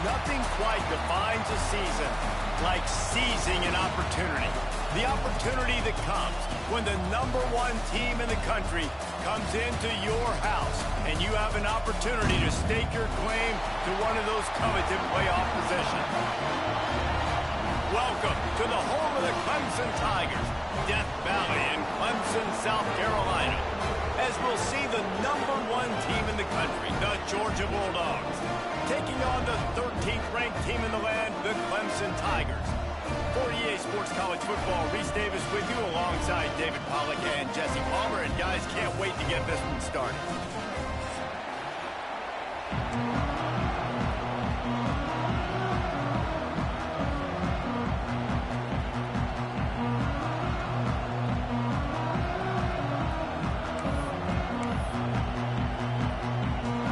Nothing quite defines a season like seizing an opportunity. The opportunity that comes when the #1 team in the country comes into your house and you have an opportunity to stake your claim to one of those coveted playoff positions. Welcome to the home of the Clemson Tigers, Death Valley in Clemson, South Carolina, as we'll see the #1 team in the country, the Georgia Bulldogs, taking on the 13th ranked team in the land, the Clemson Tigers. For EA Sports College Football, Reese Davis with you alongside David Pollack and Jesse Palmer. And guys, can't wait to get this one started.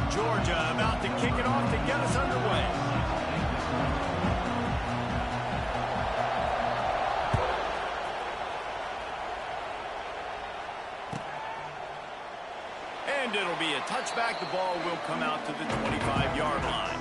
Georgia about to kick it off to get us underway. And it'll be a touchback. The ball will come out to the 25-yard line.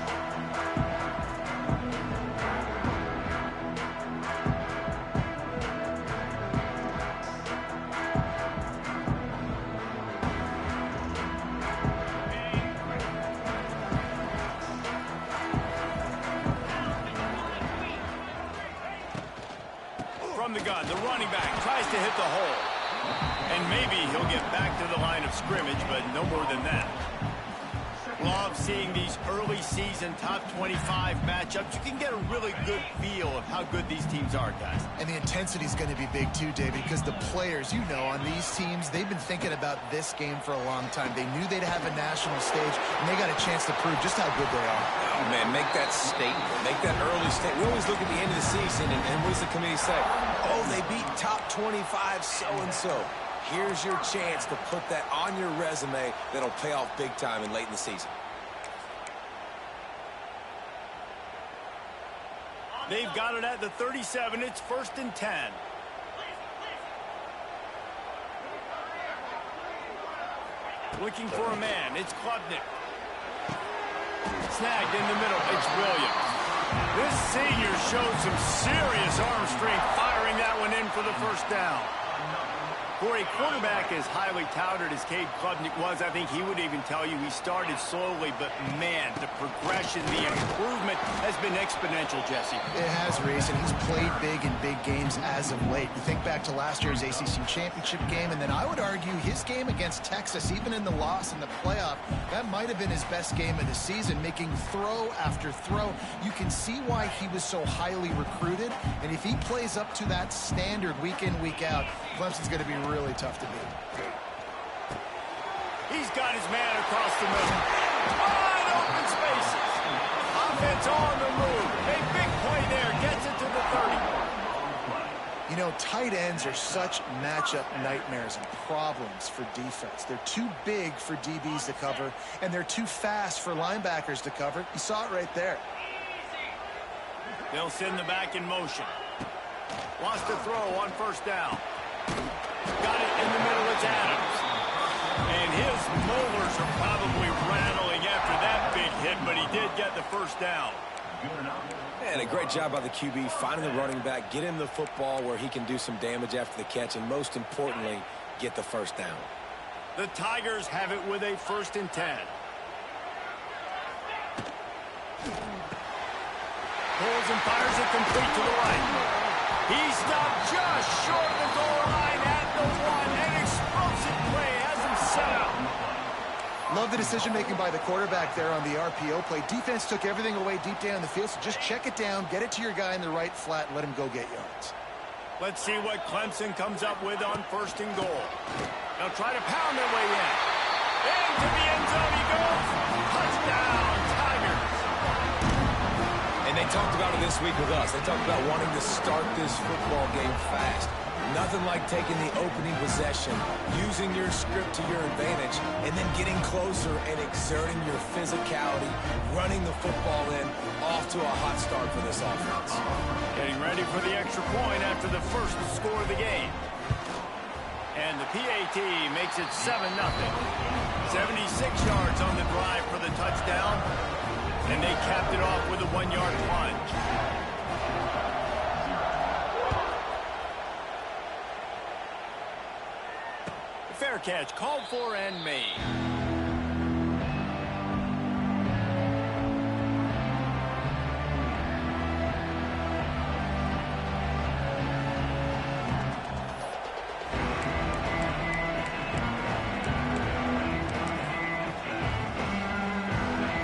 From the gun, the running back tries to hit the hole. And maybe he'll get back to the line of scrimmage, but no more than that. Love seeing these early season top 25 matchups. You can get a really good feel of how good these teams are, guys. And the intensity is going to be big too, David, because the players, you know, on these teams, they've been thinking about this game for a long time. They knew they'd have a national stage, and they got a chance to prove just how good they are. Oh, man, make that statement. Make that early statement. We always look at the end of the season, and what does the committee say? Oh, they beat top 25 so-and-so. Here's your chance to put that on your resume that'll pay off big time and late in the season. They've got it at the 37. It's 1st and 10. Looking for a man. It's Klubnik. Snagged in the middle. It's Williams. This senior showed some serious arm strength firing that one in for the first down. For a quarterback as highly touted as Cade Klubnik was, I think he would even tell you he started slowly, but man, the progression, the improvement has been exponential, Jesse. It has, Reese, and he's played big in big games as of late. You think back to last year's ACC championship game, and then I would argue his game against Texas, even in the loss in the playoff, that might have been his best game of the season, making throw after throw. You can see why he was so highly recruited, and if he plays up to that standard week in, week out, Clemson's going to be really tough to beat. He's got his man across the middle. Wide open spaces. Offense on the move. A big play there. Gets it to the 30. You know, tight ends are such matchup nightmares and problems for defense. They're too big for DBs to cover, and they're too fast for linebackers to cover. You saw it right there. They'll send the back in motion. Wants to throw on 1st down. Got it in the middle. It's Adams. And his molars are probably rattling after that big hit, but he did get the 1st down. And a great job by the QB finding the running back, get him the football where he can do some damage after the catch, and most importantly, get the 1st down. The Tigers have it with a 1st and 10. Pulls and fires it complete to the right. He stopped just short of the goal line at the 1. An explosive play has him set up. Love the decision-making by the quarterback there on the RPO play. Defense took everything away deep down the field, so just check it down, get it to your guy in the right flat, and let him go get yards. Let's see what Clemson comes up with on 1st and goal. They'll try to pound their way in. Into the end zone he goes. Touchdown, Tigers. And they talked about it this week with us. They talked about wanting to start this football game fast. Nothing like taking the opening possession, using your script to your advantage, and then getting closer and exerting your physicality, running the football in, off to a hot start for this offense. Getting ready for the extra point after the first score of the game. And the PAT makes it 7-0. 76 yards on the drive for the touchdown. And they capped it off with a 1-yard plunge. Fair catch called for and made.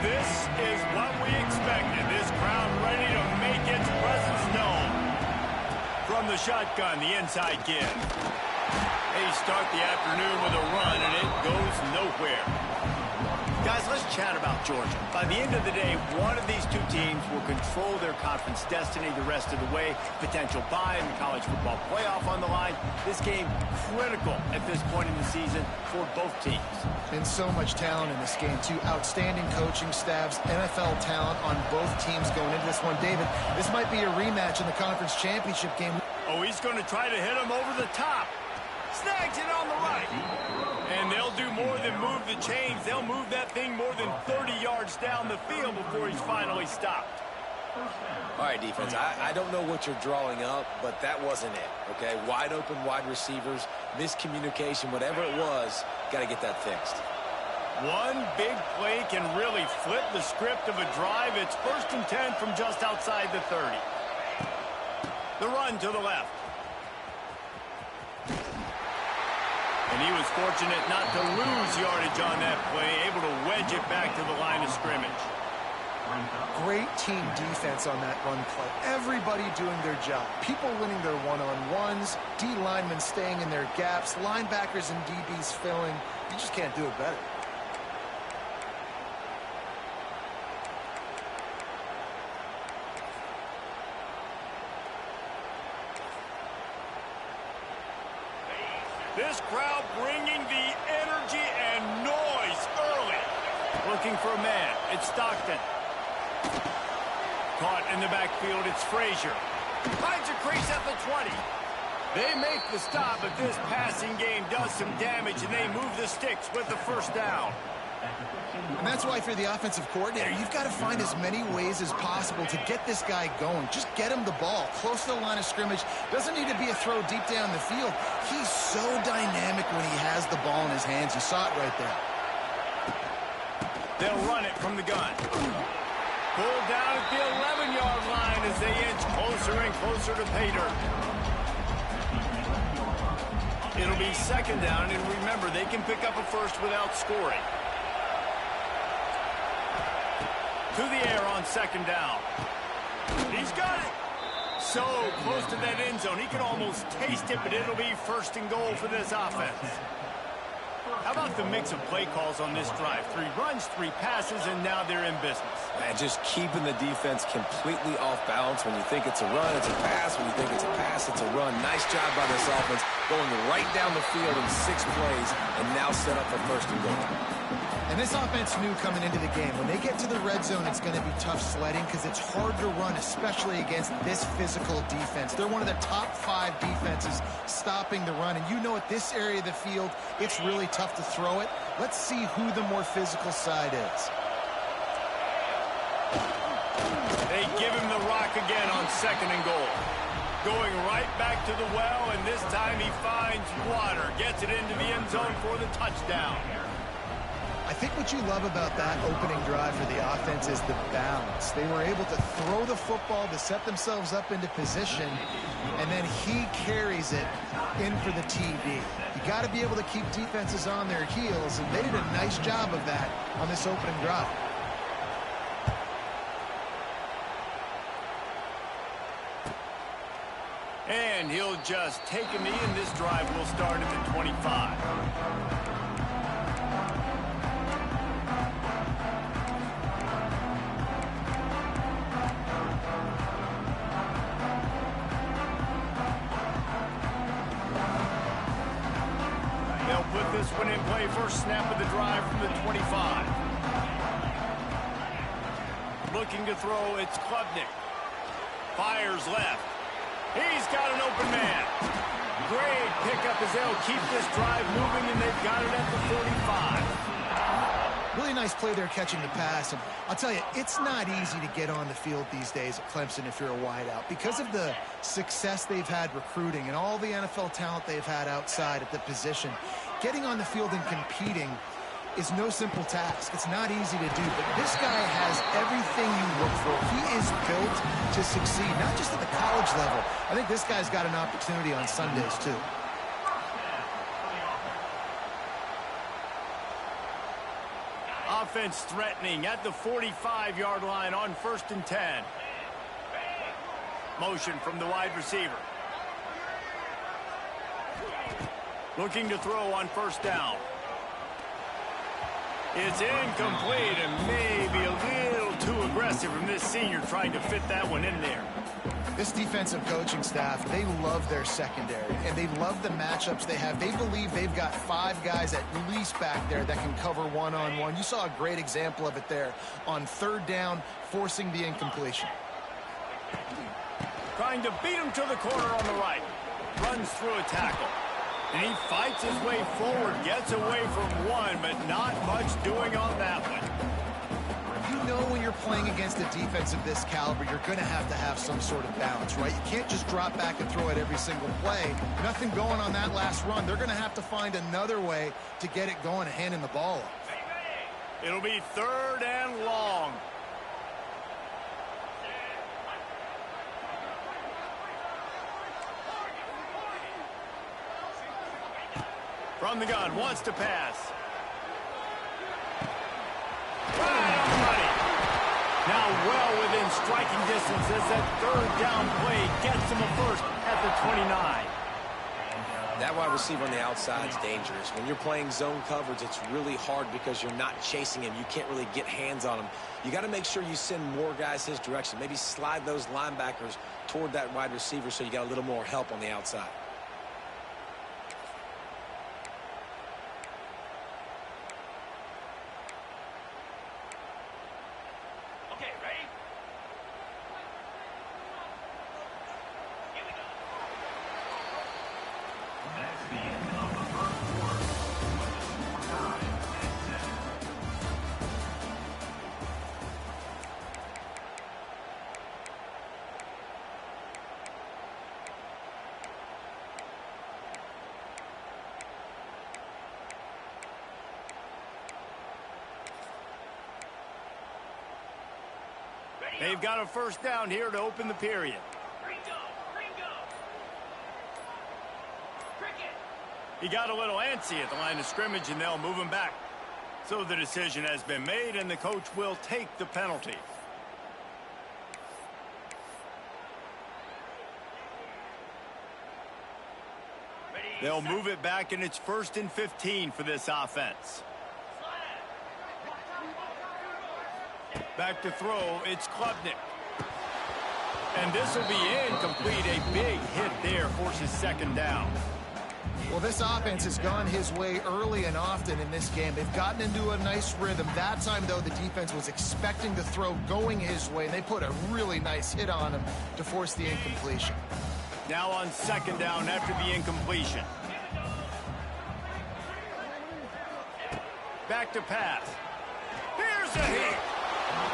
This is what we expected. This crowd ready to make its presence known. From the shotgun, the inside give. They start the afternoon with a run, and it goes nowhere. Guys, let's chat about Georgia. By the end of the day, one of these two teams will control their conference destiny the rest of the way. Potential bye in the college football playoff on the line. This game critical at this point in the season for both teams. And so much talent in this game, too. Outstanding coaching staffs, NFL talent on both teams going into this one. David, this might be a rematch in the conference championship game. Oh, he's going to try to hit him over the top. Snags it on the right. And they'll do more than move the chains. They'll move that thing more than 30 yards down the field before he's finally stopped. All right, defense, I don't know what you're drawing up, but that wasn't it, okay? Wide open wide receivers, miscommunication, whatever it was, got to get that fixed. One big play can really flip the script of a drive. It's 1st and 10 from just outside the 30. The run to the left. And he was fortunate not to lose yardage on that play, able to wedge it back to the line of scrimmage. Great team defense on that run play. Everybody doing their job. People winning their one-on-ones, D linemen staying in their gaps, linebackers and DBs filling. You just can't do it better. This crowd bringing the energy and noise early. Looking for a man. It's Stockton. Caught in the backfield. It's Frazier. Finds a crease at the 20. They make the stop, but this passing game does some damage, and they move the sticks with the first down. And that's why, for the offensive coordinator, you've got to find as many ways as possible to get this guy going. Just get him the ball close to the line of scrimmage. Doesn't need to be a throw deep down the field. He's so dynamic when he has the ball in his hands. You saw it right there. They'll run it from the gun. Pulled down at the 11-yard line as they inch closer and closer to pay dirt. It'll be 2nd down, and remember, they can pick up a first without scoring. To the air on 2nd down. He's got it. So close to that end zone. He can almost taste it, but it'll be 1st and goal for this offense. How about the mix of play calls on this drive? 3 runs, 3 passes, and now they're in business. Man, just keeping the defense completely off balance. When you think it's a run, it's a pass. When you think it's a pass, it's a run. Nice job by this offense, going right down the field in 6 plays, and now set up for 1st and goal. And this offense knew coming into the game, when they get to the red zone, it's going to be tough sledding because it's hard to run, especially against this physical defense. They're one of the top 5 defenses stopping the run. And you know, at this area of the field, it's really tough to throw it. Let's see who the more physical side is. They give him the rock again on 2nd and goal. Going right back to the well, and this time he finds water. Gets it into the end zone for the touchdown. I think what you love about that opening drive for the offense is the balance. They were able to throw the football to set themselves up into position, and then he carries it in for the TD. You got to be able to keep defenses on their heels, and they did a nice job of that on this opening drive. And he'll just take a knee, and this drive will start at the 25. This one in play, first snap of the drive from the 25. Looking to throw, it's Klubnik. Fires left. He's got an open man. Great pickup as they'll keep this drive moving, and they've got it at the 45. Really nice play there catching the pass. And I'll tell you, it's not easy to get on the field these days at Clemson if you're a wideout. Because of the success they've had recruiting and all the NFL talent they've had outside at the position, getting on the field and competing is no simple task. It's not easy to do, but this guy has everything you look for. He is built to succeed, not just at the college level. I think this guy's got an opportunity on Sundays, too. Offense threatening at the 45-yard line on 1st and 10. Motion from the wide receiver. Looking to throw on 1st down. It's incomplete and maybe a little too aggressive from this senior trying to fit that one in there. This defensive coaching staff, they love their secondary, and they love the matchups they have. They believe they've got 5 guys at least back there that can cover one-on-one. You saw a great example of it there on 3rd down, forcing the incompletion. Trying to beat him to the corner on the right. Runs through a tackle. And he fights his way forward, gets away from one, but not much doing on that one. You know when you're playing against a defense of this caliber, you're going to have some sort of balance, right? You can't just drop back and throw it every single play. Nothing going on that last run. They're going to have to find another way to get it going and handing the ball off. It'll be 3rd and long. From the gun, wants to pass. Right on money. Now well within striking distance as that 3rd down play gets him a first at the 29. That wide receiver on the outside is dangerous. When you're playing zone coverage, it's really hard because you're not chasing him. You can't really get hands on him. You got to make sure you send more guys his direction. Maybe slide those linebackers toward that wide receiver so you got a little more help on the outside. They've got a 1st down here to open the period. He got a little antsy at the line of scrimmage, and they'll move him back. So the decision has been made, and the coach will take the penalty. They'll move it back, and it's 1st and 15 for this offense. Back to throw, it's Klubnik. And this will be incomplete. A big hit there forces 2nd down. Well, this offense has gone his way early and often in this game. They've gotten into a nice rhythm. That time, though, the defense was expecting the throw going his way, and they put a really nice hit on him to force the incompletion. Now on 2nd down after the incompletion. Back to pass. Here's a hit.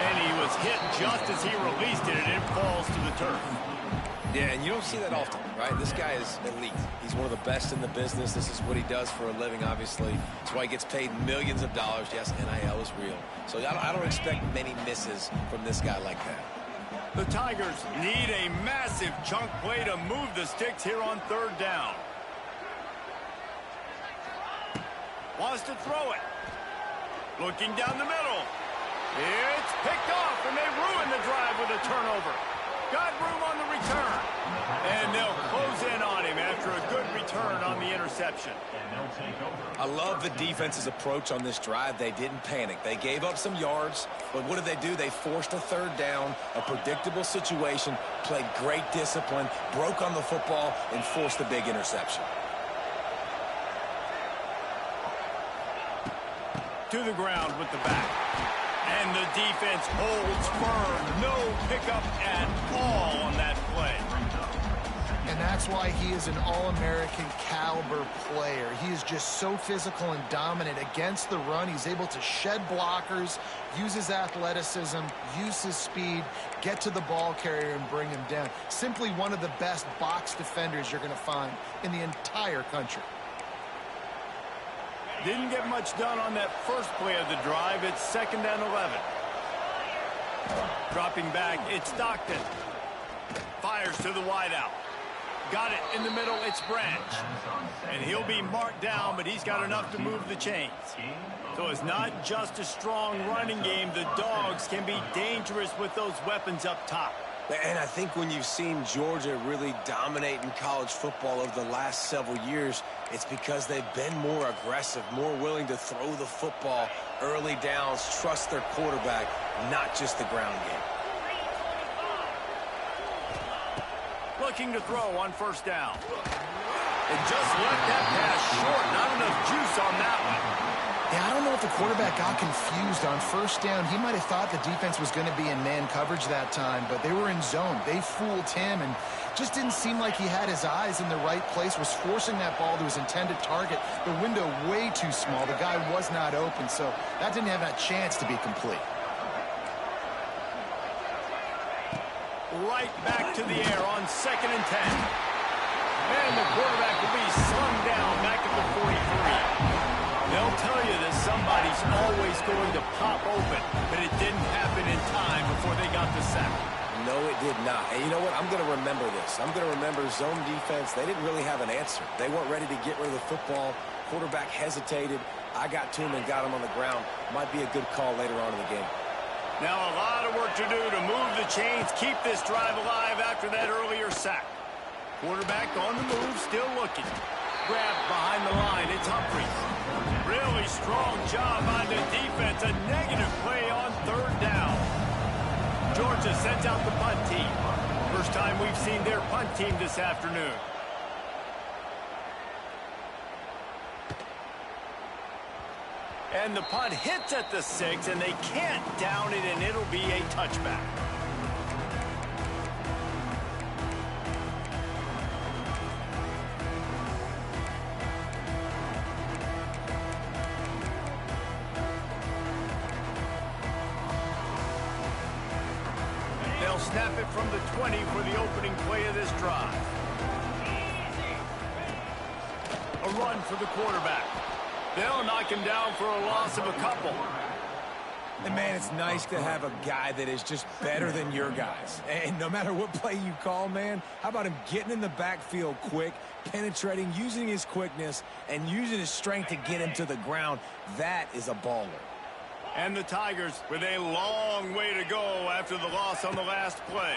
And he was hit just as he released it, and it falls to the turf. Yeah, and you don't see that often, right? This guy is elite. He's one of the best in the business. This is what he does for a living, obviously. That's why he gets paid millions of dollars. Yes, NIL is real. So I don't expect many misses from this guy like that. The Tigers need a massive chunk play to move the sticks here on 3rd down. Wants to throw it. Looking down the middle. It's picked off, and they ruin the drive with a turnover. Got room on the return. And they'll close in on him after a good return on the interception. I love the defense's approach on this drive. They didn't panic. They gave up some yards, but what did they do? They forced a 3rd down, a predictable situation, played great discipline, broke on the football, and forced the big interception. To the ground with the back. And the defense holds firm. No pickup at all on that play. And And that's why he is an All-American caliber player. He is just so physical and dominant against the run. He's able to shed blockers, use his athleticism, use his speed, get to the ball carrier and bring him down. Simply one of the best box defenders you're going to find in the entire country. Didn't get much done on that first play of the drive. It's 2nd and 11. Dropping back, it's Stockton. Fires to the wideout. Got it in the middle, it's Branch. And he'll be marked down, but he's got enough to move the chains. So it's not just a strong running game. The Dogs can be dangerous with those weapons up top. And I think when you've seen Georgia really dominate in college football over the last several years, it's because they've been more aggressive, more willing to throw the football early downs, trust their quarterback, not just the ground game. Looking to throw on 1st down. And just left that pass short. Not enough juice on that one. Yeah, I don't know if the quarterback got confused on 1st down. He might have thought the defense was going to be in man coverage that time, but they were in zone. They fooled him and just didn't seem like he had his eyes in the right place, was forcing that ball to his intended target. The window way too small. The guy was not open, so that didn't have a chance to be complete. Right back to the air on 2nd and 10. And the quarterback will be slung down back at the 43. They'll tell you that somebody's always going to pop open, but it didn't happen in time before they got the sack. No, it did not. And you know what? I'm going to remember this. I'm going to remember zone defense. They didn't really have an answer. They weren't ready to get rid of the football. Quarterback hesitated. I got to him and got him on the ground. Might be a good call later on in the game. Now a lot of work to do to move the chains, keep this drive alive after that earlier sack. Quarterback on the move, still looking. Grabbed behind the line, it's Humphries. Really strong job on the defense. A negative play on 3rd down. Georgia sends out the punt team. First time we've seen their punt team this afternoon. And the punt hits at the 6, and they can't down it, and it'll be a touchback. They'll snap it from the 20 for the opening play of this drive. A run for the quarterback. They'll knock him down for a loss of a couple. And, man, it's nice to have a guy that is just better than your guys. And no matter what play you call, man, how about him getting in the backfield quick, penetrating, using his quickness, and using his strength to get him to the ground? That is a baller. And the Tigers with a long way to go after the loss on the last play.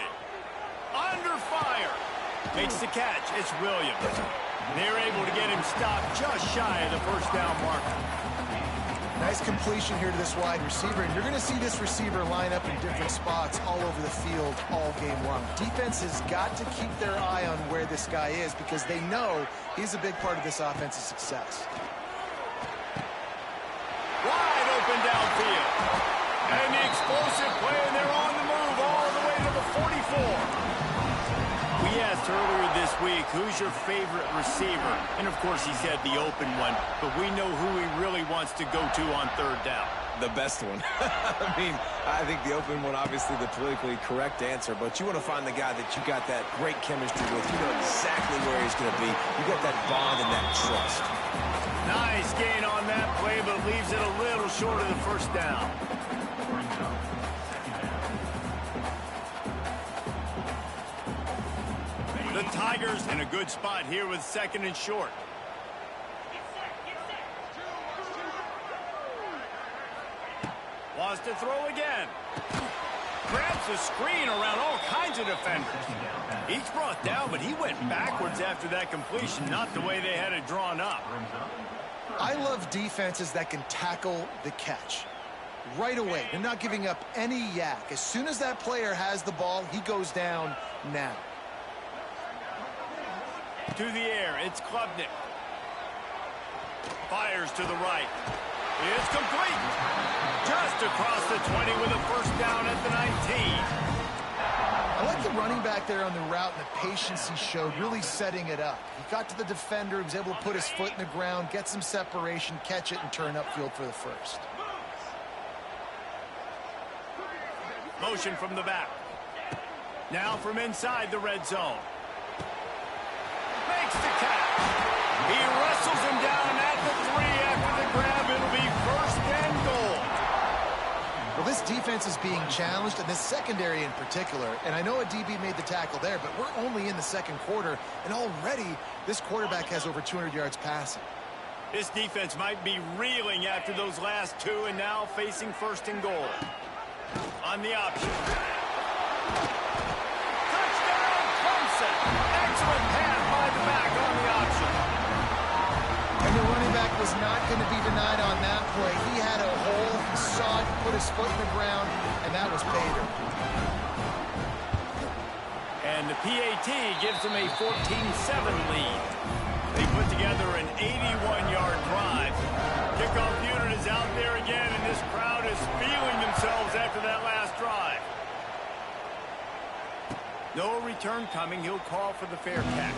Under fire. Makes the catch. It's Williams. They're able to get him stopped just shy of the 1st down marker. Nice completion here to this wide receiver, and you're going to see this receiver line up in different spots all over the field all game long. Defense has got to keep their eye on where this guy is because they know he's a big part of this offense's success. Wide open downfield. And the explosive play, and they're on the move all the way to the 44. We asked earlier this week, who's your favorite receiver? And, of course, he said the open one, but we know who he really wants to go to on 3rd down. The best one. I mean, I think the open one, obviously the politically correct answer, but you want to find the guy that you got that great chemistry with. You know exactly where he's going to be. You got that bond and that trust. Nice gain on that play, but leaves it a little short of the 1st down. The Tigers in a good spot here with 2nd and short. Wants to throw again. Grabs the screen around all kinds of defenders. Each brought down, but he went backwards after that completion, not the way they had it drawn up. I love defenses that can tackle the catch. Right away, they're not giving up any yak. As soon as that player has the ball, he goes down now. To the air, it's Klubnik. Fires to the right. It's complete. Just across the 20 with a 1st down at the 19. I like the running back back there on the route and the patience he showed, really setting it up. He got to the defender, he was able to put his foot in the ground, get some separation, catch it, and turn upfield for the first. Motion from the back. Now from inside the red zone. Makes the catch. He wrestles him down at the 3 after the grab. It'll be first and goal. Well, this defense is being challenged, and this secondary in particular. And I know a DB made the tackle there, but we're only in the second quarter, and already this quarterback has over 200 yards passing. This defense might be reeling after those last two, and now facing first and goal. On the option. Touchdown, Clemson. Excellent pass by the back on the option. And the running back was not going to be denied on that play. He had a hole, he saw it, put his foot in the ground, and that was Bader. And the PAT gives them a 14-7 lead. They put together an 81-yard drive. Kickoff unit is out there again, and this crowd is feeling themselves after that last drive. No return coming. He'll call for the fair catch.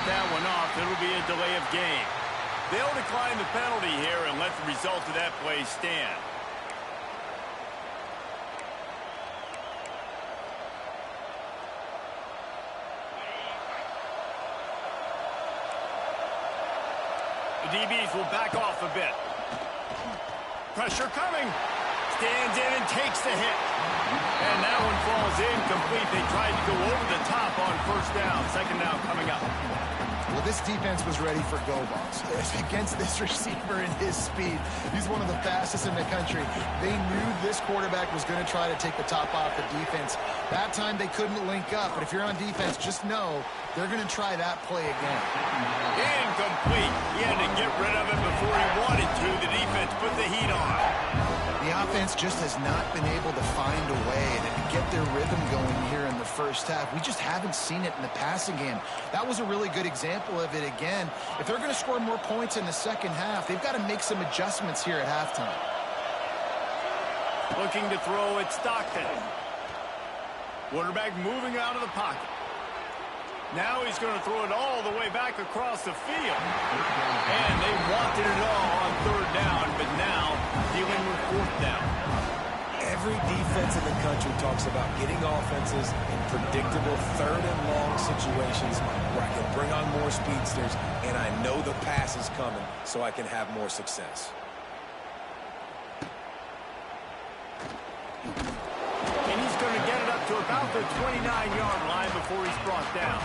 That one off. It'll be a delay of game. They'll decline the penalty here and let the result of that play stand. The DBs will back off a bit. Pressure coming. Stands in and takes the hit. And that one falls incomplete. They tried to go over the top on first down. Second down coming up. Well, this defense was ready for go balls. Against this receiver and his speed, he's one of the fastest in the country. They knew this quarterback was going to try to take the top off the defense. That time they couldn't link up, but if you're on defense, just know they're going to try that play again. Incomplete. He had to get rid of it before he wanted to. The defense put the heat on. The offense just has not been able to find a way to get their rhythm going here in the first half. We just haven't seen it in the passing game. That was a really good example of it again. If they're going to score more points in the second half, they've got to make some adjustments here at halftime. Looking to throw at Stockton. Quarterback moving out of the pocket. Now he's going to throw it all the way back across the field. And they wanted it all on third down, but now dealing with fourth down. Every defense in the country talks about getting offenses in predictable third and long situations where I can bring on more speedsters and I know the pass is coming so I can have more success. And he's going to get it up to about the 29-yard line before he's brought down.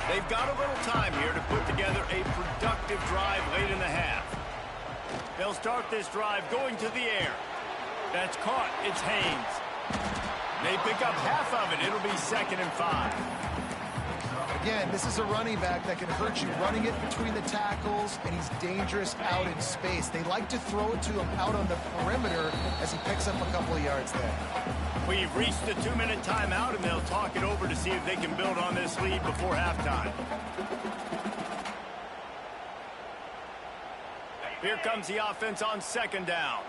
They've got a little time here to put together a productive drive late in the half. They'll start this drive going to the air. That's caught. It's Haynes. They pick up half of it. It'll be 2nd and 5. Again, this is a running back that can hurt you running it between the tackles, and he's dangerous out in space. They like to throw it to him out on the perimeter as he picks up a couple of yards there. We've reached the 2-minute timeout, and they'll talk it over to see if they can build on this lead before halftime. Here comes the offense on 2nd down.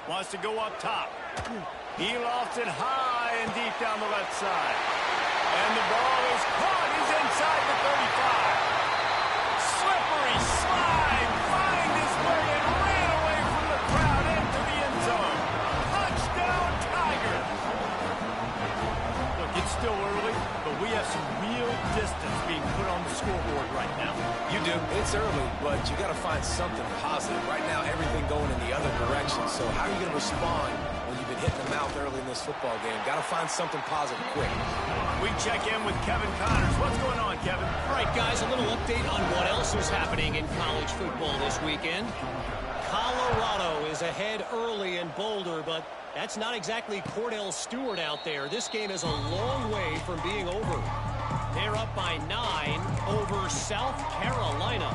Wants to go up top. He lofts it high and deep down the left side. And the ball is caught. He's inside the 35. Slippery slide. Find his way and ran away from the crowd into the end zone. Touchdown, Tigers. Look, it's still early, but we have some real distance being put on the scoreboard right now. You do. It's early, but you got to find something positive. Right now, everything going in the other direction. So how are you going to respond when you've been hitting the mouth early in this football game. Got to find something positive quick. We check in with Kevin Connors. What's going on, Kevin? All right, guys, a little update on what else is happening in college football this weekend. Colorado is ahead early in Boulder, but that's not exactly Cordell Stewart out there. This game is a long way from being over. They're up by 9 over South Carolina.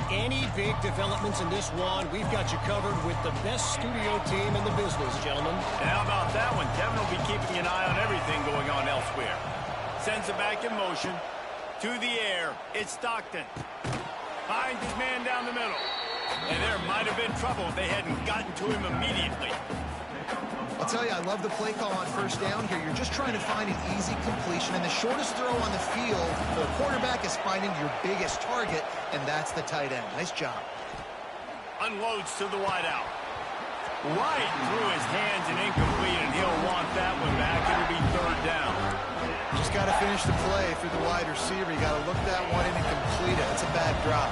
Any big developments in this one, we've got you covered with the best studio team in the business, gentlemen. And how about that one? Kevin will be keeping an eye on everything going on elsewhere. Sends it back in motion. To the air. It's Stockton. Finds his man down the middle. And there might have been trouble if they hadn't gotten to him immediately. I'll tell you, I love the play call on first down here. You're just trying to find an easy completion, and the shortest throw on the field for a quarterback is finding your biggest target, and that's the tight end. Nice job. Unloads to the wideout. Right through his hands and incomplete, and he'll want that one back. It'll be third down. Just got to finish the play for the wide receiver. You got to look that one in and complete it. That's a bad drop.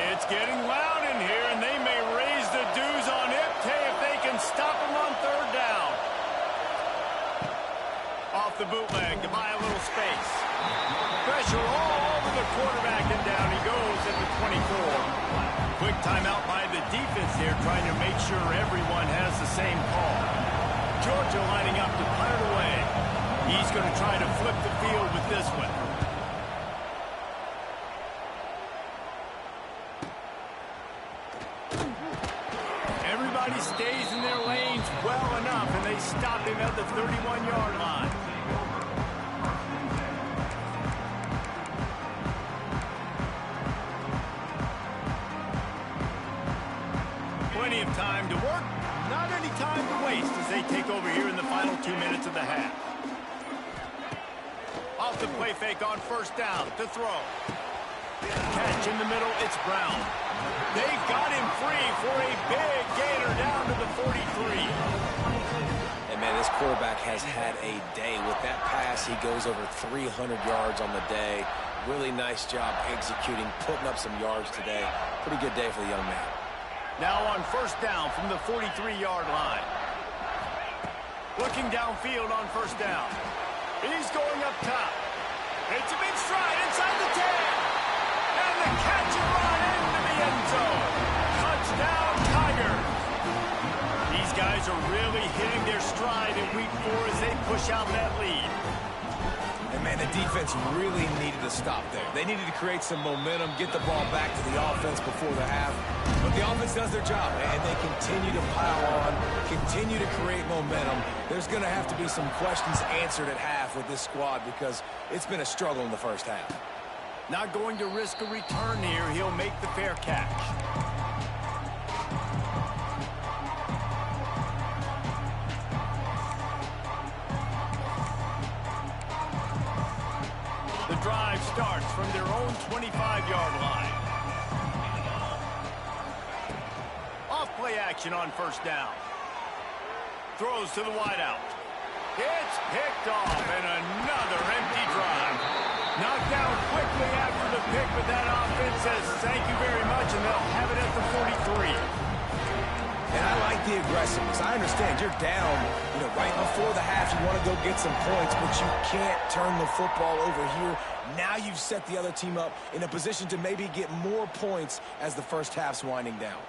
It's getting loud in here, and they may raise the dues on Iptay if they can stop him on third down. Off the bootleg to buy a little space. Pressure all over the quarterback, and down he goes at the 24. Quick timeout by the defense there, trying to make sure everyone has the same call. Georgia lining up to punt it away. He's going to try to flip the field with this one. Everybody stays in their lanes well enough, and they stop him at the 31-yard line. Plenty of time to work, not any time to waste as they take over here in the final 2 minutes of the half. Off the play fake on first down to throw. Catch in the middle, it's Brown. They got him free for a big gainer down to the 43. And, man, this quarterback has had a day. With that pass, he goes over 300 yards on the day. Really nice job executing, putting up some yards today. Pretty good day for the young man. Now on first down from the 43-yard line. Looking downfield on first down. He's going up top. It's a big stride inside the 10. And the catch and run into the end zone. Touchdown, Tigers. These guys are really hitting their stride in week 4 as they push out that lead. And, man, the defense really needed to stop there. They needed to create some momentum, get the ball back to the offense before the half. But the offense does their job, and they continue to pile on, continue to create momentum. There's going to have to be some questions answered at half with this squad because it's been a struggle in the first half. Not going to risk a return here. He'll make the fair catch. The drive starts from their own 25-yard line. Off play action on first down. Throws to the wideout. It's picked off, and another empty drive. Knocked down quickly after the pick, but that offense says thank you very much, and they'll have it at the 43. And I like the aggressiveness. I understand you're down, right before the half. You want to go get some points, but you can't turn the football over here. Now you've set the other team up in a position to maybe get more points as the first half's winding down.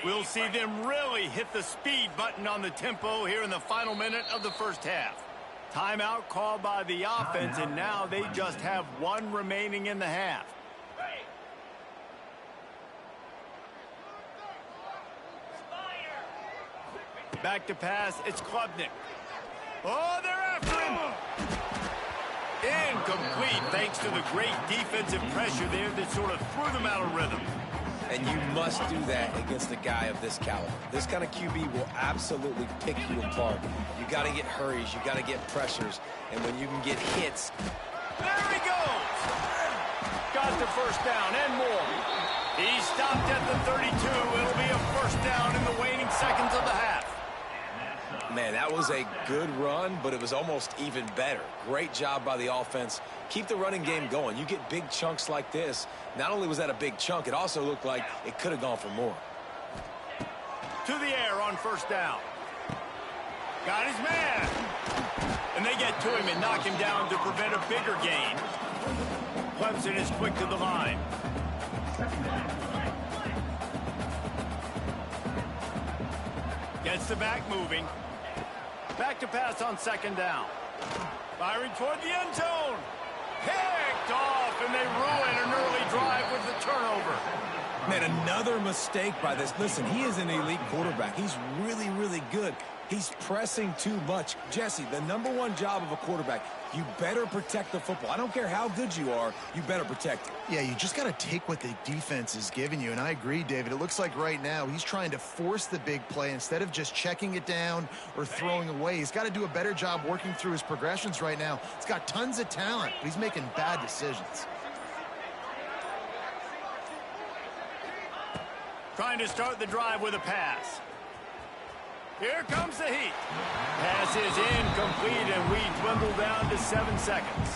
We'll see them really hit the speed button on the tempo here in the final minute of the first half. Timeout called by the offense, and now they just have one remaining in the half. Back to pass, it's Klubnik. Oh, they're after him! Incomplete, thanks to the great defensive pressure there that sort of threw them out of rhythm. And you must do that against a guy of this caliber. This kind of QB will absolutely pick you apart. You got to get hurries. You got to get pressures. And when you can get hits. There he goes. Got the first down and more. He stopped at the 32. It'll be a first down in the waning seconds of the half. Man, that was a good run, but it was almost even better. Great job by the offense Keep the running game going. You get big chunks like this. Not only was that a big chunk, it also looked like it could have gone for more. To the air on first down. Got his man. And they get to him and knock him down to prevent a bigger gain. Clemson is quick to the line. Gets the back moving. Back to pass on second down. Firing toward the end zone. Picked off, and they ruin an early drive with the turnover. Man, another mistake by this. Listen, he is an elite quarterback. He's really, really good. He's pressing too much. Jesse, the #1 job of a quarterback, you better protect the football. I don't care how good you are, you better protect it. Yeah, you just got to take what the defense is giving you. And I agree, David. It looks like right now he's trying to force the big play instead of just checking it down or throwing away. He's got to do a better job working through his progressions right now. He's got tons of talent, but he's making bad decisions. Trying to start the drive with a pass. Here comes the heat. Pass is incomplete, and we dwindle down to 7 seconds.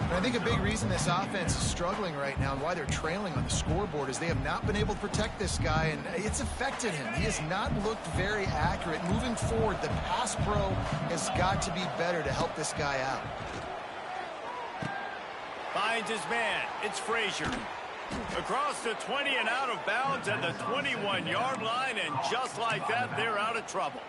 And I think a big reason this offense is struggling right now and why they're trailing on the scoreboard is they have not been able to protect this guy, and it's affected him. He has not looked very accurate. Moving forward, the pass pro has got to be better to help this guy out. Finds his man. It's Frazier. Across the 20 and out of bounds at the 21-yard line, and just like that, they're out of trouble.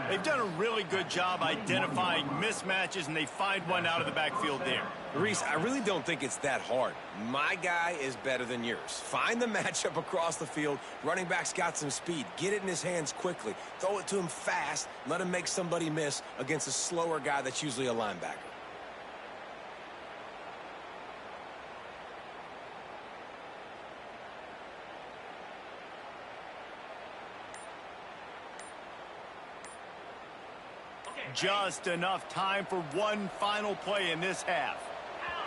They've done a really good job identifying mismatches, and they find one out of the backfield there. Reese, I really don't think it's that hard. My guy is better than yours. Find the matchup across the field. Running back's got some speed. Get it in his hands quickly. Throw it to him fast. Let him make somebody miss against a slower guy that's usually a linebacker. Just enough time for one final play in this half.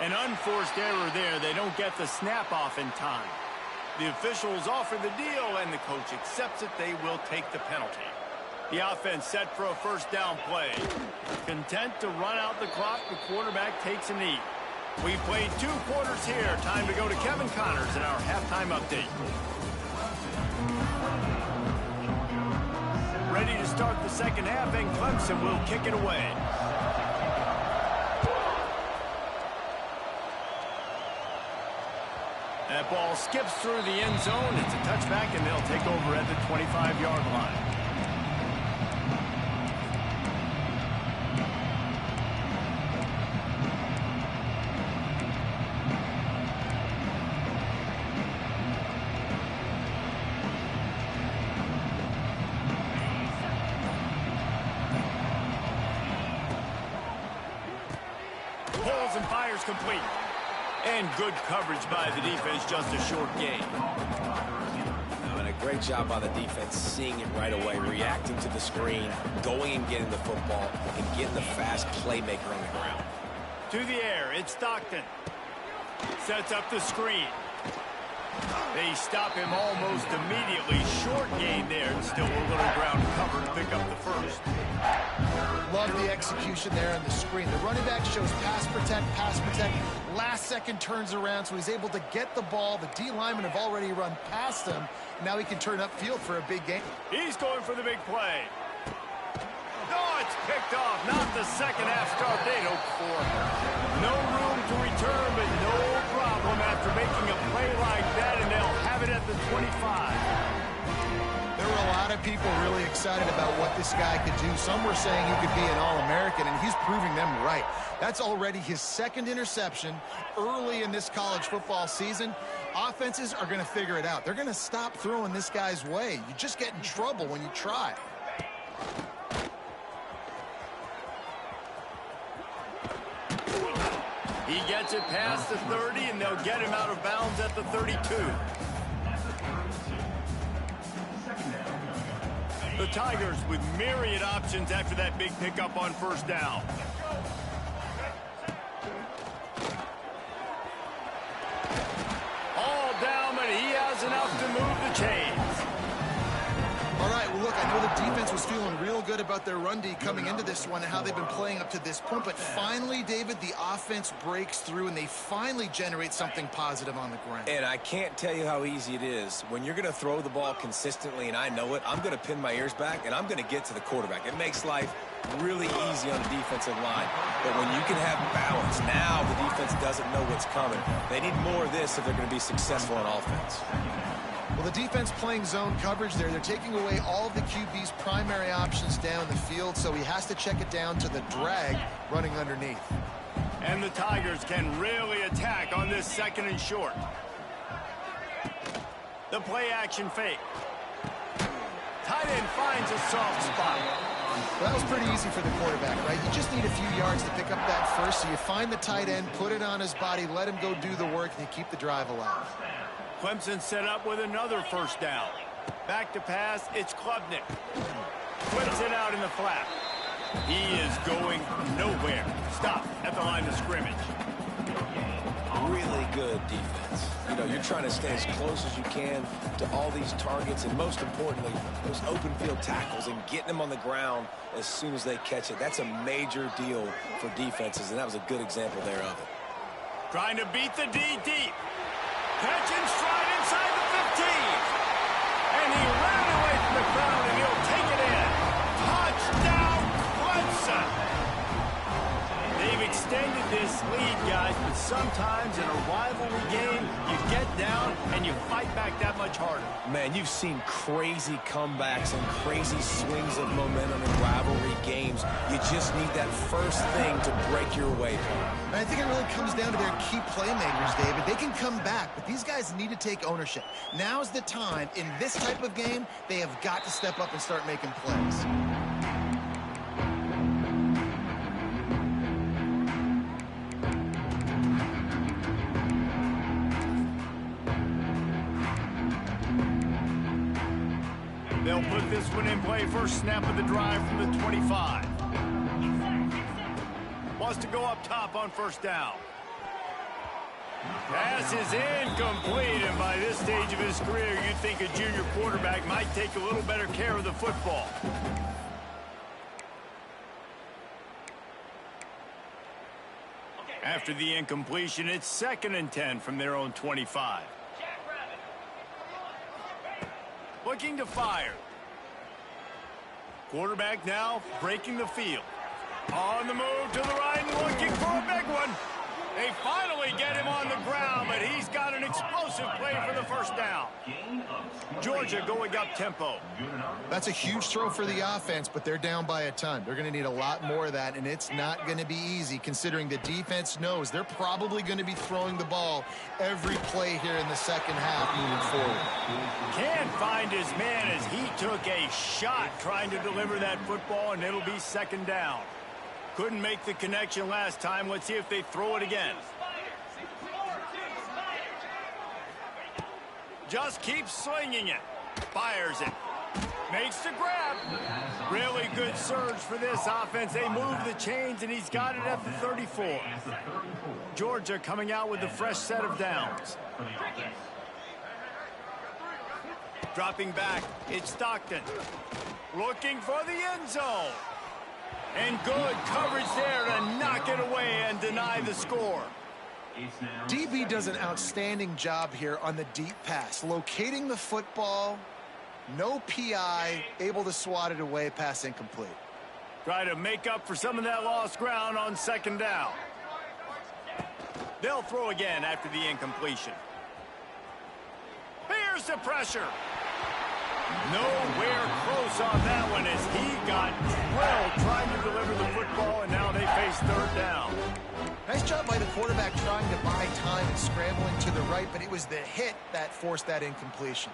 An unforced error there. They don't get the snap off in time. The officials offer the deal, and the coach accepts it. They will take the penalty. The offense set for a first down play. Content to run out the clock, the quarterback takes a knee. We've played 2 quarters here. Time to go to Kevin Connors in our halftime update. Ready to start the second half, and Clemson will kick it away. That ball skips through the end zone. It's a touchback, and they'll take over at the 25-yard line. Pulls and fires complete. And good coverage by the defense, just a short gain. And a great job by the defense, seeing it right away, reacting to the screen, going and getting the football, and getting the fast playmaker on the ground. To the air, it's Stockton. Sets up the screen. They stop him almost immediately. Short gain there, and still a little ground cover to pick up the first. Love the execution there on the screen. The running back shows pass protect. Last second turns around, so he's able to get the ball. The D linemen have already run past him. Now he can turn upfield for a big gain. He's going for the big play. Oh, it's picked off. Not the second half start they'd hoped for. No room to return, but no problem after making a play like that, and they'll have it at the 25. There were a lot of people really excited about what this guy could do. Some were saying he could be an All-American, and he's proving them right. That's already his second interception early in this college football season. Offenses are going to figure it out. They're going to stop throwing this guy's way. You just get in trouble when you try. He gets it past the 30, and they'll get him out of bounds at the 32. The Tigers with myriad options after that big pickup on first down. All down, but he has enough to move the chains. All right, well, look, I know the defense was feeling real good about their run D coming into this one and how they've been playing up to this point, but finally, David, the offense breaks through and they finally generate something positive on the ground. And I can't tell you how easy it is. When you're going to throw the ball consistently, and I know it, I'm going to pin my ears back, and I'm going to get to the quarterback. It makes life really easy on the defensive line. But when you can have balance, now the defense doesn't know what's coming. They need more of this if they're going to be successful on offense. Well, the defense playing zone coverage there. They're taking away all of the QB's primary options down the field, so he has to check it down to the drag running underneath. And the Tigers can really attack on this 2nd and short. The play action fake. Tight end finds a soft spot. Well, that was pretty easy for the quarterback, right? You just need a few yards to pick up that first, so you find the tight end, put it on his body, let him go do the work, and you keep the drive alive. Clemson set up with another 1st down. Back to pass, it's Klubnik. Flips it out in the flat. He is going nowhere. Stop at the line of scrimmage. Really good defense. You know, you're trying to stay as close as you can to all these targets, and most importantly, those open field tackles and getting them on the ground as soon as they catch it. That's a major deal for defenses, and that was a good example there of it. Trying to beat the D deep. Catch and stride inside the 15. And he ran away from the crowd, and he'll take it in. Touchdown, Clemson. They've extended this lead, guys, but sometimes in a rivalry game, you get down and you fight back that much harder. Man, you've seen crazy comebacks and crazy swings of momentum in rivalry games. You just need that first thing to break your way. And I think it really comes down to their key playmakers, David. They can come back, but these guys need to take ownership. Now's the time. In this type of game, they have got to step up and start making plays. They'll put this one in play first snap of the drive from the 25. Wants to go up top on 1st down. Pass is incomplete, and by this stage of his career, you'd think a junior quarterback might take a little better care of the football. After the incompletion, it's 2nd and 10 from their own 25. Looking to fire. Quarterback now breaking the field. On the move to the right and looking for a big one. They finally get him on the ground, but he's got an explosive play for the 1st down. Georgia going up tempo. That's a huge throw for the offense, but they're down by a ton. They're going to need a lot more of that, and it's not going to be easy considering the defense knows they're probably going to be throwing the ball every play here in the 2nd half moving forward. Can't find his man as he took a shot trying to deliver that football, and it'll be 2nd down. Couldn't make the connection last time. Let's see if they throw it again. Just keeps slinging it. Fires it. Makes the grab. Really good surge for this offense. They move the chains, and he's got it at the 34. Georgia coming out with a fresh set of downs. Dropping back, it's Stockton. Looking for the end zone. And good coverage there to knock it away and deny the score. DB does an outstanding job here on the deep pass. Locating the football, no PI, able to swat it away, pass incomplete. Try to make up for some of that lost ground on 2nd down. They'll throw again after the incompletion. Here's the pressure. Nowhere close on that one as he got drilled trying to deliver the football, and now they face 3rd down. Nice job by the quarterback trying to buy time and scrambling to the right, but it was the hit that forced that incompletion.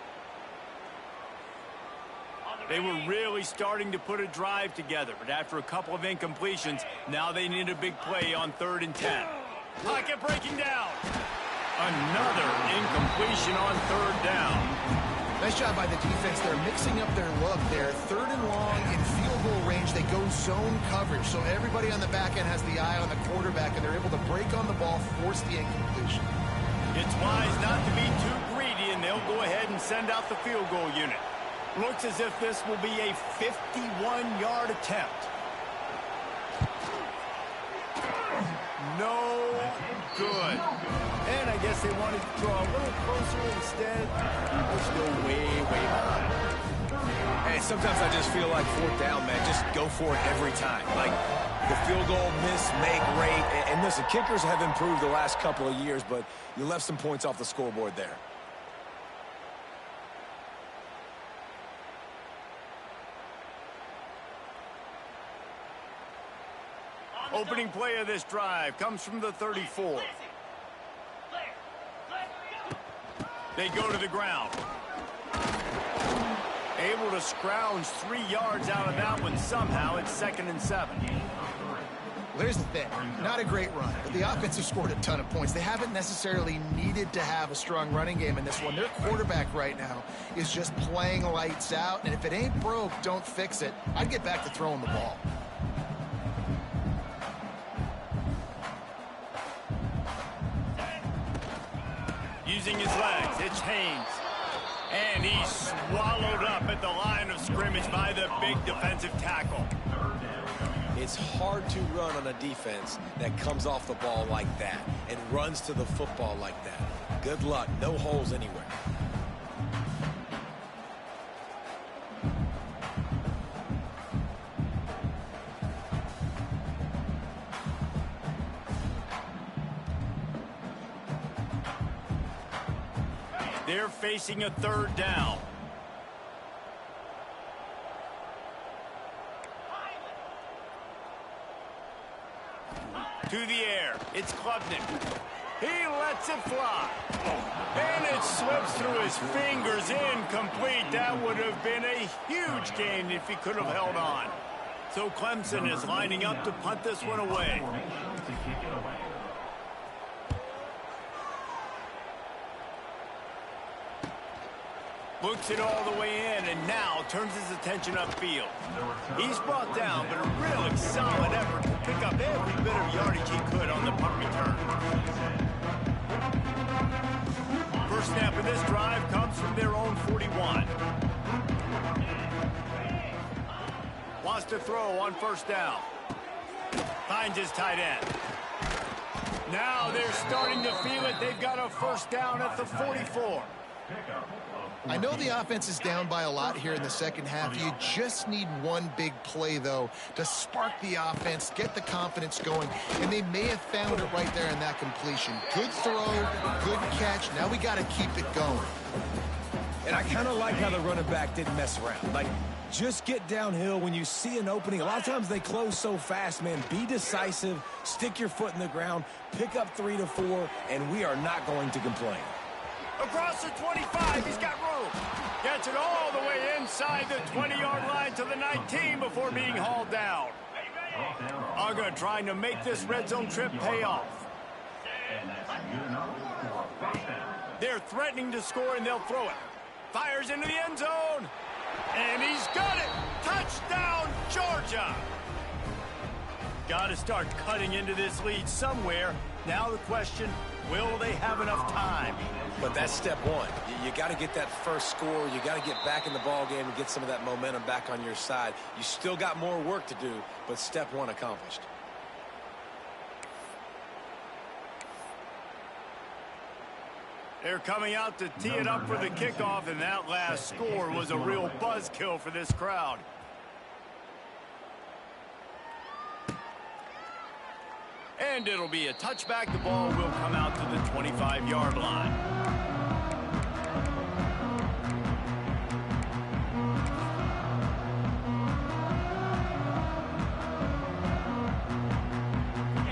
They were really starting to put a drive together, but after a couple of incompletions, now they need a big play on 3rd and 10. Pocket breaking down. Another incompletion on 3rd down. Nice job by the defense. They're mixing up their look there. 3rd and long in field goal range. They go zone coverage, so everybody on the back end has the eye on the quarterback, and they're able to break on the ball, force the incompletion. It's wise not to be too greedy, and they'll go ahead and send out the field goal unit. Looks as if this will be a 51-yard attempt. No good. And I guess they wanted to draw a little closer instead. They're still way behind. Hey, sometimes I just feel like fourth down, man. Just go for it every time. Like the field goal miss, make rate. And listen, kickers have improved the last couple of years, but you left some points off the scoreboard there. Opening play of this drive comes from the 34. They go to the ground. Able to scrounge 3 yards out of that one somehow. It's 2nd and 7. Well, here's the thing. Not a great run, but the offense has scored a ton of points. They haven't necessarily needed to have a strong running game in this one. Their quarterback right now is just playing lights out, and if it ain't broke, don't fix it. I'd get back to throwing the ball. Using his legs, it's Haynes. And he's swallowed up at the line of scrimmage by the big defensive tackle. It's hard to run on a defense that comes off the ball like that and runs to the football like that. Good luck. No holes anywhere. They're facing a 3rd down. To the air. It's Klubnik. He lets it fly. And it slips through his fingers. Incomplete. That would have been a huge gain if he could have held on. So Clemson is lining up to punt this one away. Looks it all the way in, and now turns his attention upfield. He's brought down, but a really solid effort to pick up every bit of yardage he could on the punt return. First snap of this drive comes from their own 41. Wants to throw on 1st down. Finds his tight end. Now they're starting to feel it. They've got a 1st down at the 44. I know the offense is down by a lot here in the second half. You just need one big play, though, to spark the offense, get the confidence going, and they may have found it right there in that completion. Good throw, good catch. Now we got to keep it going. And I kind of like how the running back didn't mess around. Like, just get downhill when you see an opening. A lot of times they close so fast, man. Be decisive, stick your foot in the ground, pick up 3 to 4, and we are not going to complain. Across the 25, he's got room. Gets it all the way inside the 20-yard line to the 19 before being hauled down. Uga trying to make this red zone trip pay off. They're threatening to score, and they'll throw it. Fires into the end zone. And he's got it. Touchdown, Georgia. Got to start cutting into this lead somewhere. Now the question, will they have enough time? But that's step one. You got to get that first score. You got to get back in the ball game and get some of that momentum back on your side. You still got more work to do, but step one accomplished. They're coming out to tee it up for the kickoff, and that last score was a real buzzkill for this crowd. And it'll be a touchback. The ball will come out to the 25-yard line.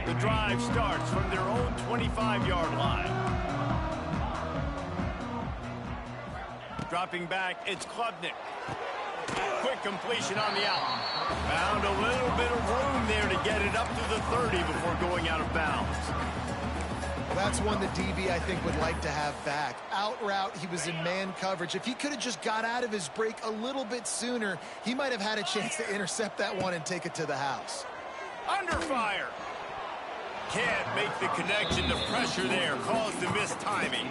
The drive starts from their own 25-yard line. Dropping back, it's Klubnik. Quick completion on the out. Found a little bit of room there to get it up to the 30 before going out of bounds. Well, that's one the DB, I think, would like to have back. Out route, he was in man coverage. If he could have just got out of his break a little bit sooner, he might have had a chance to intercept that one and take it to the house. Under fire. Can't make the connection. The pressure there caused the mistiming.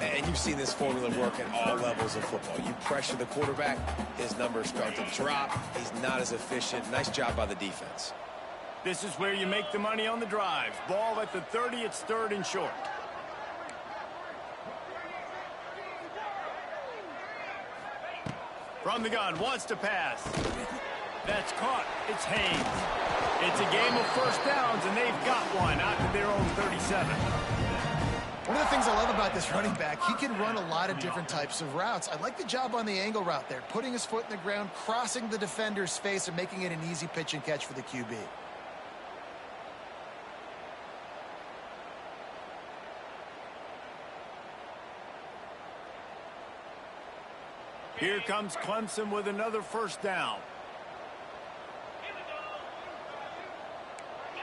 And you've seen this formula work at all levels of football. You pressure the quarterback, his numbers start to drop. He's not as efficient. Nice job by the defense. This is where you make the money on the drives. Ball at the 30, it's 3rd and short. From the gun, wants to pass. That's caught. It's Haynes. It's a game of first downs, and they've got one out to their own 37. One of the things I love about this running back, he can run a lot of different types of routes. I like the job on the angle route there, putting his foot in the ground, crossing the defender's face, and making it an easy pitch and catch for the QB. Here comes Clemson with another first down.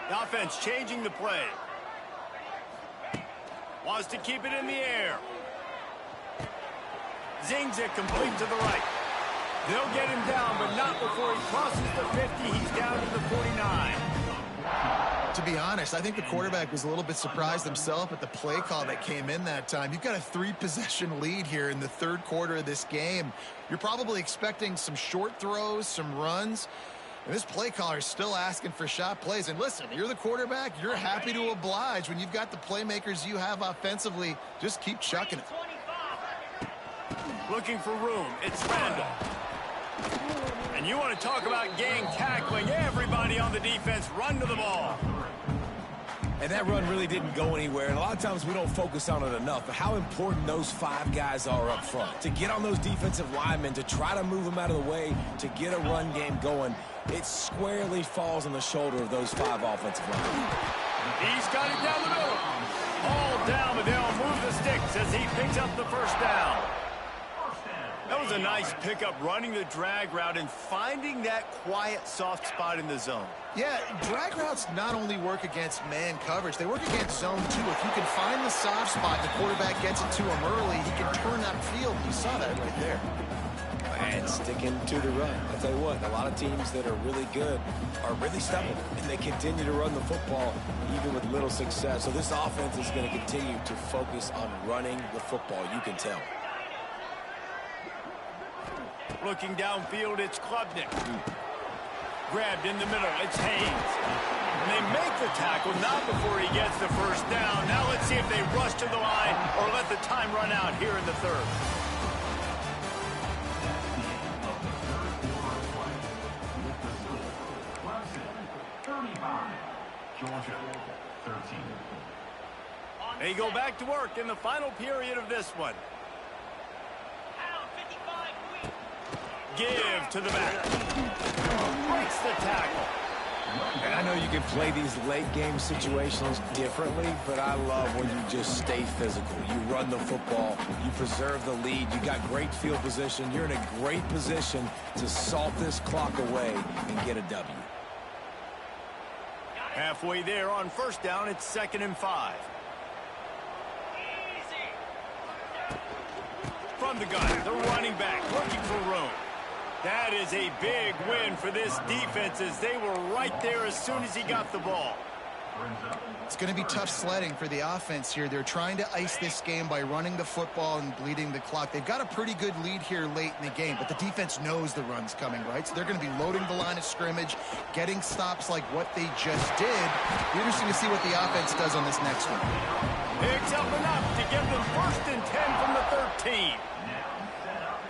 The offense changing the play. Wants to keep it in the air. Zings it complete to the right. They'll get him down, but not before he crosses the 50. He's down to the 49. To be honest, I think the quarterback was a little bit surprised himself at the play call that came in that time. You've got a 3-possession lead here in the 3rd quarter of this game. You're probably expecting some short throws, some runs. And this play caller is still asking for shot plays. And listen, you're the quarterback. You're happy to oblige. When you've got the playmakers you have offensively, just keep chucking it. Looking for room. It's Randall. And you want to talk about gang tackling. Everybody on the defense run to the ball. And that run really didn't go anywhere. And a lot of times we don't focus on it enough. But how important those 5 guys are up front. To get on those defensive linemen, to try to move them out of the way, to get a run game going, it squarely falls on the shoulder of those 5 offensive linemen. He's got it down the middle. All down, but they'll move the sticks as he picks up the first down. That was a nice pickup, running the drag route and finding that quiet, soft spot in the zone. Yeah, drag routes not only work against man coverage, they work against zone too. If you can find the soft spot, the quarterback gets it to him early, he can turn that field. You saw that right there. And sticking to the run. I'll tell you what, a lot of teams that are really good are really stubborn, and they continue to run the football even with little success. So this offense is going to continue to focus on running the football, you can tell. Looking downfield, it's Klubnik. Grabbed in the middle, it's Haynes. And they make the tackle, not before he gets the first down. Now let's see if they rush to the line or let the time run out here in the 3rd. Georgia, 13. They go back to work in the final period of this one. Give to the back. Breaks the tackle. And I know you can play these late game situations differently, but I love when you just stay physical. You run the football, you preserve the lead, you got great field position, you're in a great position to salt this clock away and get a W. Halfway there on first down, it's 2nd and 5. From the gun, the running back looking for room. That is a big win for this defense as they were right there as soon as he got the ball. It's going to be tough sledding for the offense here. They're trying to ice this game by running the football and bleeding the clock. They've got a pretty good lead here late in the game, but the defense knows the run's coming, right? So they're going to be loading the line of scrimmage, getting stops like what they just did. Be interesting to see what the offense does on this next one. Picks up enough to give them 1st and 10 from the 13.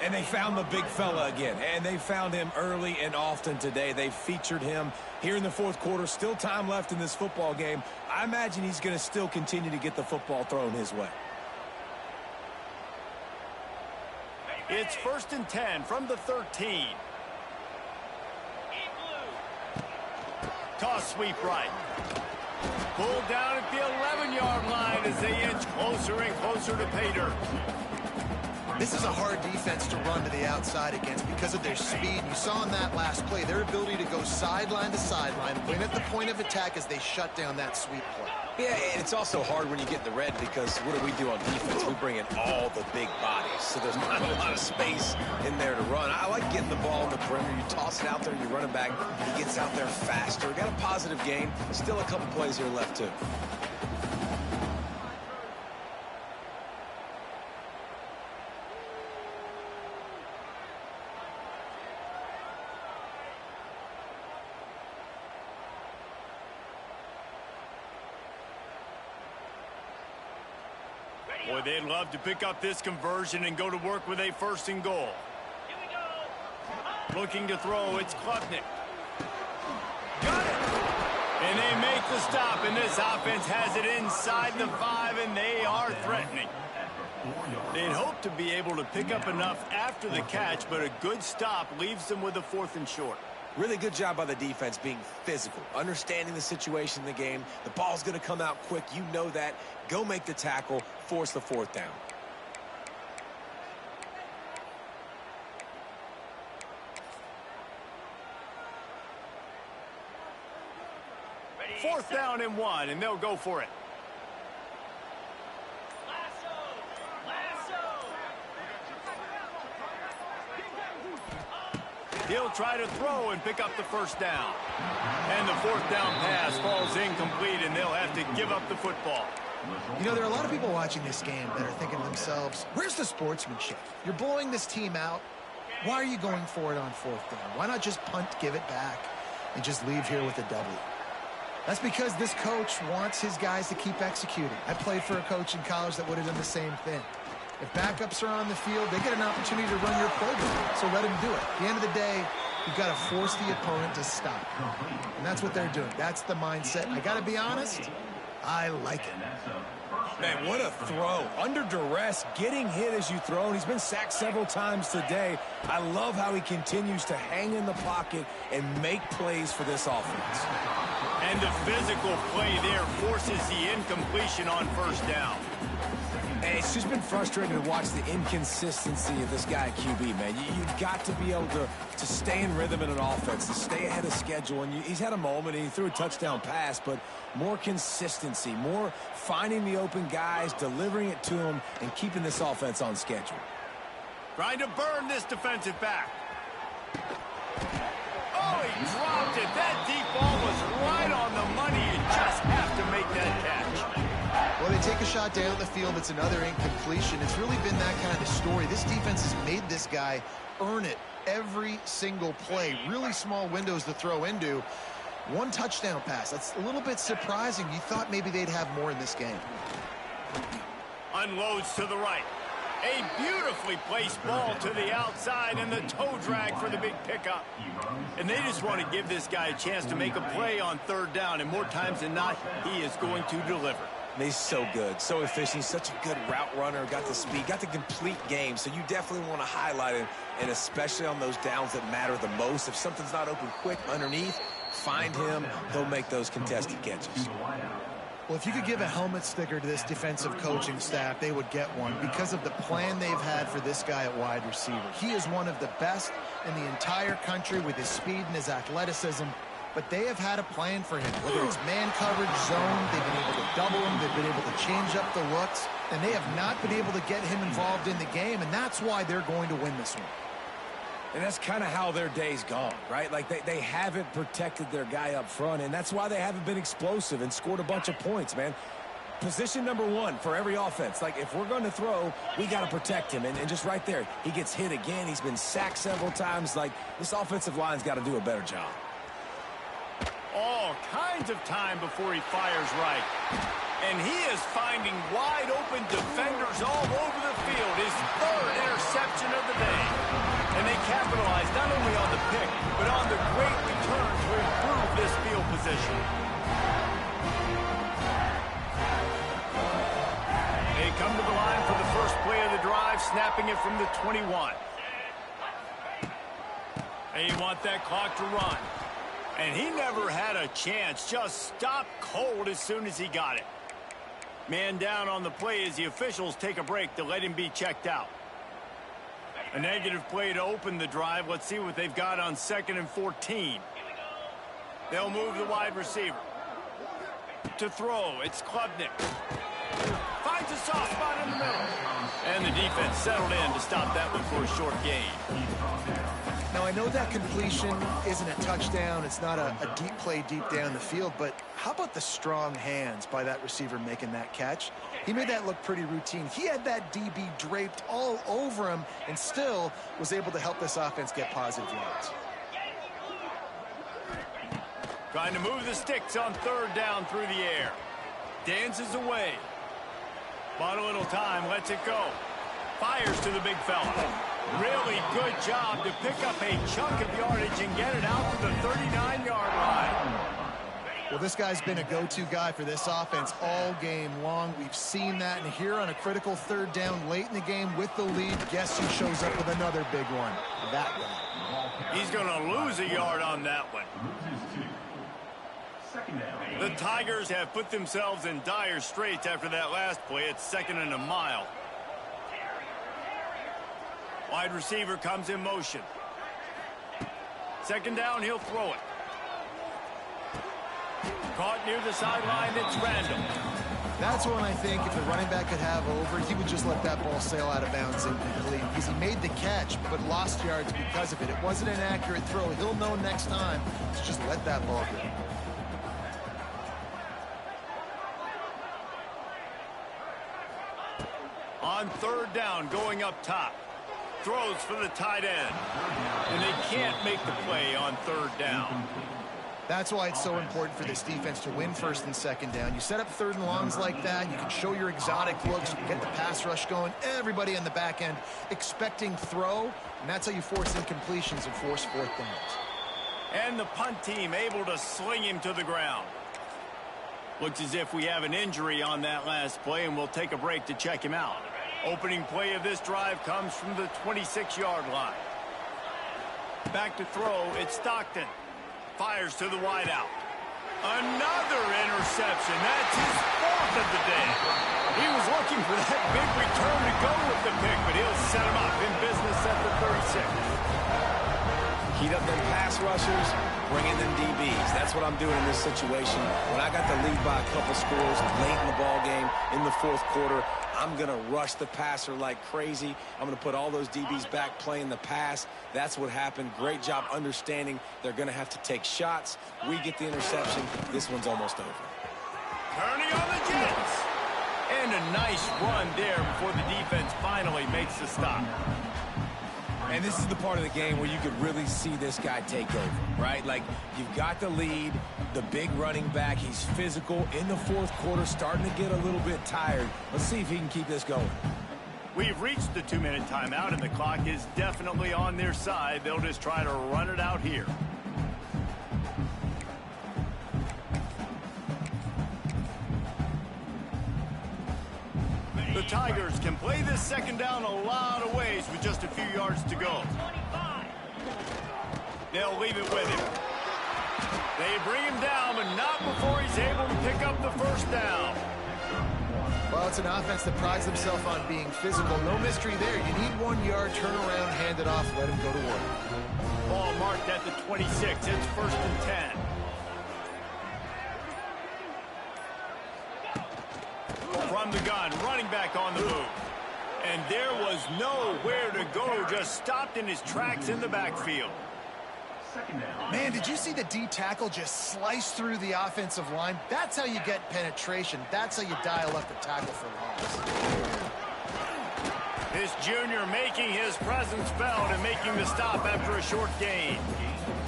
And they found the big fella again, and they found him early and often today. They featured him here in the 4th quarter. Still time left in this football game. I imagine he's going to still continue to get the football thrown his way. It's 1st and 10 from the 13. Toss sweep right. Pulled down at the 11-yard line as they inch closer and closer to pay dirt. This is a hard defense to run to the outside against because of their speed. You saw in that last play their ability to go sideline to sideline, win at the point of attack as they shut down that sweep play. Yeah, and it's also hard when you get in the red because what do we do on defense? We bring in all the big bodies, so there's not a lot of space in there to run. I like getting the ball in the perimeter. You toss it out there, your running back, he gets out there faster. Got a positive game. Still a couple plays here left, too. Boy, they'd love to pick up this conversion and go to work with a 1st and goal. Looking to throw, it's Klubnik. Got it! And they make the stop, and this offense has it inside the 5, and they are threatening. They'd hope to be able to pick up enough after the catch, but a good stop leaves them with a 4th and short. Really good job by the defense being physical, understanding the situation in the game. The ball's going to come out quick. You know that. Go make the tackle, force the 4th down. Fourth down and 1, and they'll go for it. He'll try to throw and pick up the 1st down. And the 4th down pass falls incomplete, and they'll have to give up the football. You know, there are a lot of people watching this game that are thinking to themselves, where's the sportsmanship? You're blowing this team out. Why are you going for it on 4th down? Why not just punt, give it back, and just leave here with a W? That's because this coach wants his guys to keep executing. I played for a coach in college that would have done the same thing. If backups are on the field, they get an opportunity to run your playbook, so let them do it. At the end of the day, you've got to force the opponent to stop. And that's what they're doing. That's the mindset. I got to be honest, I like it. Man, what a throw. Under duress, getting hit as you throw, and he's been sacked several times today. I love how he continues to hang in the pocket and make plays for this offense. And the physical play there forces the incompletion on 1st down. And it's just been frustrating to watch the inconsistency of this guy at QB, man. You've got to be able to stay in rhythm in an offense, to stay ahead of schedule. And he's had a moment, and he threw a touchdown pass, but more consistency, more finding the open guys, delivering it to them, and keeping this offense on schedule. Trying to burn this defensive back. Oh, he dropped it. That deep ball was right on the money. You just have to make that catch. Well, they take a shot down the field. It's another incompletion. It's really been that kind of story. This defense has made this guy earn it every single play. Really small windows to throw into. 1 touchdown pass. That's a little bit surprising. You thought maybe they'd have more in this game. Unloads to the right. A beautifully placed ball to the outside, and the toe drag for the big pickup. And they just want to give this guy a chance to make a play on 3rd down, and more times than not, he is going to deliver. He's so good, so efficient, such a good route runner, got the speed, got the complete game, so you definitely want to highlight him, and especially on those downs that matter the most. If something's not open quick underneath, find him, he'll make those contested catches. Well, if you could give a helmet sticker to this defensive coaching staff, they would get one because of the plan they've had for this guy at wide receiver. He is one of the best in the entire country with his speed and his athleticism. But they have had a plan for him, whether it's man coverage, zone, they've been able to double him, they've been able to change up the looks, and they have not been able to get him involved in the game, and that's why they're going to win this one. And that's kind of how their day's gone, right? Like they haven't protected their guy up front, and that's why they haven't been explosive and scored a bunch of points, man. Position number 1 for every offense. Like, if we're going to throw, we got to protect him. And just right there, he gets hit again. He's been sacked several times. Like, this offensive line's got to do a better job. All kinds of time before he fires right. And he is finding wide open defenders all over the field. His 3rd interception of the day. And they capitalize not only on the pick, but on the great return to improve this field position. They come to the line for the first play of the drive, snapping it from the 21. They want that clock to run. And he never had a chance, just stopped cold as soon as he got it. Man down on the play as the officials take a break to let him be checked out. A negative play to open the drive. Let's see what they've got on 2nd and 14. They'll move the wide receiver. To throw, it's Klubnik. Finds a soft spot in the middle. And the defense settled in to stop that one for a short gain. Now, I know that completion isn't a touchdown. It's not a deep play deep down the field, but how about the strong hands by that receiver making that catch? He made that look pretty routine. He had that DB draped all over him and still was able to help this offense get positive yards. Trying to move the sticks on 3rd down through the air. Dances away. Bought a little time, lets it go. Fires to the big fella. Really good job to pick up a chunk of yardage and get it out to the 39-yard line. Well, this guy's been a go-to guy for this offense all game long. We've seen that, and here on a critical 3rd down late in the game with the lead, guess who shows up with another big one? That guy. He's going to lose a yard on that one. The Tigers have put themselves in dire straits after that last play. It's 2nd and a mile. Wide receiver comes in motion. 2nd down, he'll throw it. Caught near the sideline, it's Randall. That's one I think if the running back could have over, he would just let that ball sail out of bounds incomplete because he made the catch but lost yards because of it. It wasn't an accurate throw. He'll know next time to just let that ball go. On 3rd down, going up top. Throws for the tight end. And they can't make the play on 3rd down. That's why it's so important for this defense to win 1st and 2nd down. You set up 3rd and longs like that. You can show your exotic looks. You can get the pass rush going. Everybody on the back end expecting throw. And that's how you force incompletions and force 4th downs. And the punt team able to sling him to the ground. Looks as if we have an injury on that last play, and we'll take a break to check him out. Opening play of this drive comes from the 26-yard line. Back to throw, it's Stockton. Fires to the wideout. Another interception. That's his 4th of the day. He was looking for that big return to go with the pick, but he'll set him up in business at the 36. Heat up them pass rushers, bring in them DBs. That's what I'm doing in this situation. When I got the lead by a couple scores late in the ball game, in the 4th quarter, I'm going to rush the passer like crazy. I'm going to put all those DBs back playing the pass. That's what happened. Great job understanding they're going to have to take shots. We get the interception. This one's almost over. Turning on the Jets. And a nice run there before the defense finally makes the stop. And this is the part of the game where you could really see this guy take over, right? Like, you've got the lead, the big running back. He's physical in the 4th quarter, starting to get a little bit tired. Let's see if he can keep this going. We've reached the 2-minute timeout, and the clock is definitely on their side. They'll just try to run it out here. The Tigers can play this 2nd down a lot of ways with just a few yards to go. They'll leave it with him. They bring him down, but not before he's able to pick up the 1st down. Well, it's an offense that prides themselves on being physical. No mystery there. You need 1 yard, turn around, hand it off, let him go to work. Ball marked at the 26. It's 1st and 10. From the gun, running back on the move. And there was nowhere to go, just stopped in his tracks in the backfield. Man, did you see the D tackle just slice through the offensive line? That's how you get penetration. That's how you dial up the tackle for loss. This junior making his presence felt and making the stop after a short gain.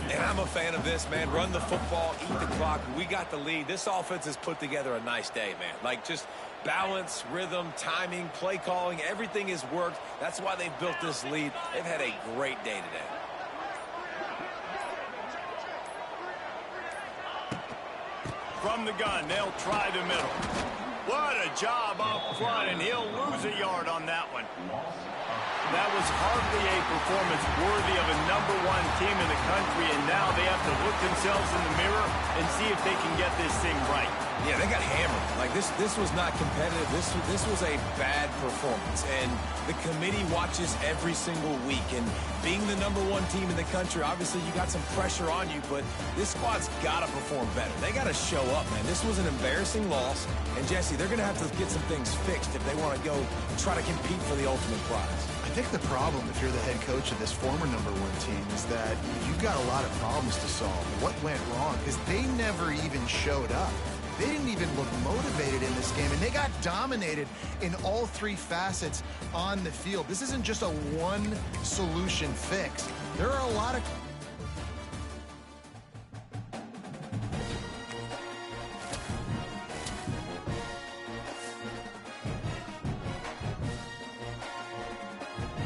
And I'm a fan of this, man. Run the football, eat the clock. We got the lead. This offense has put together a nice day, man. Like, just balance, rhythm, timing, play calling, everything has worked. That's why they've built this lead. They've had a great day today. From the gun, they'll try the middle. What a job up front, and he'll lose a yard on that one. That was hardly a performance worthy of a #1 team in the country, and now they have to look themselves in the mirror and see if they can get this thing right. Yeah, they got hammered. Like, this was not competitive. This was a bad performance. And the committee watches every single week. And being the #1 team in the country, obviously you got some pressure on you, but this squad's got to perform better. They got to show up, man. This was an embarrassing loss. And, Jesse, they're going to have to get some things fixed if they want to go try to compete for the ultimate prize. I think the problem, if you're the head coach of this former #1 team, is that you've got a lot of problems to solve. What went wrong? Because they never even showed up. They didn't even look motivated in this game, and they got dominated in all 3 facets on the field. This isn't just a one-solution fix. There are a lot of